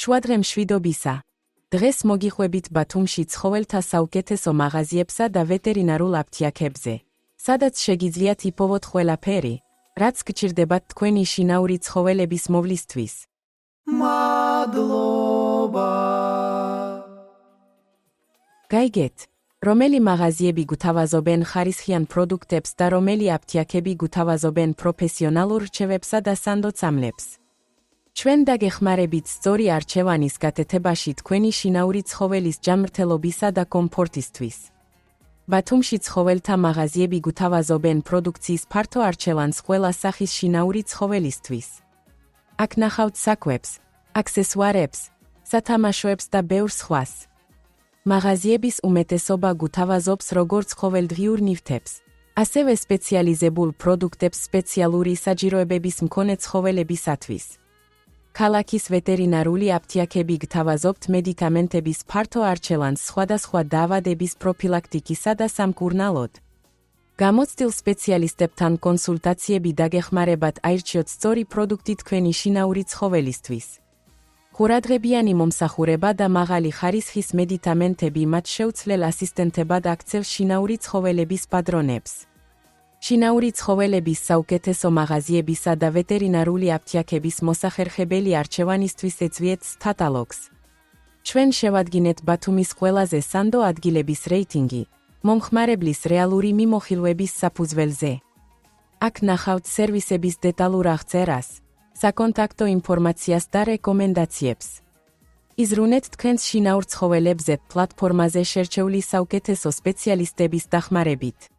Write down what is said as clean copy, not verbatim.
შუადღე მშვიდობისა. დღეს მოგიხვებით ბათუმში ცხოველთა საუკეთესო მაღაზიებსა და ვეტერინარულ აფთიაქებზე, სადაც შეგიძლიათ იპოვოთ ყველაფერი, რაც გჭირდებათ თქვენი შინაური ცხოველების მოვლისთვის. მადლობა. გაიგეთ, რომელი მაღაზიები გუთავაზობენ ხარისხიან პროდუქტებს და რომელი აფთიაქები გუთავაზობენ პროფესიონალურ რჩევებსა და სანდოცამლებს. ჩვენ დაგეხმარებით სწორი არჩევანის გაკეთებაში თქვენი შინაური ცხოველის ჯანმრთელობისა და კომფორტისთვის. ბათუმში ცხოველთა მაღაზიები გუთავაზობენ პროდუქციის ფართო არჩევანს ყველა სახის შინაური ცხოველისთვის. აქ ნახავთ საკვებს, აქსესუარებს, სათამაშოებს და ბევრ სხვას. მაღაზიების უმეტესობა გუთავაზობს როგორც ცხოველდღიურ ნივთებს, ასევე სპეციალიზებულ პროდუქტებს სპეციალური საჯიროებების მქონე ცხოველებისათვის. ქალაქის ვეტერინარული აფთიაქები გთავაზობთ მედიკამენტების ფართო არჩევანს სხვადასხვა დაავადების პროფილაქტიკისა და სამკურნალოდ. გამოცდილ სპეციალისტებთან კონსულტაციები დაგეხმარებათ აირჩიოთ სწორი პროდუქტი თქვენი შინაური ცხოველისთვის. ყურადღებიანი მომსახურება და მაღალი ხარისხის მედიკამენტები მათ შეუცვლელ ასისტენტებად აქცევს შინაური ცხოველების პატრონებს. შინაური ცხოველების საუკეთესო მაღაზიებისა და ვეტერინარული აფთიაქების მოსახერხებელი არჩევანისთვის ეძვიეთ კატალოგს. ჩვენ შევადგინეთ ბათუმის ყველაზე სანდო ადგილების რეიტინგი, მომხმარებლის რეალური მიმოხილვების საფუძველზე. აქ ნახავთ სერვისების დეტალურ აღწერას, საკონტაქტო ინფორმაციას და რეკომენდაციებს. იზრუნეთ თქვენს შინაურ ცხოველებზე პლატფორმაზე შერჩეული საუკეთესო სპეციალისტების დახმარებით.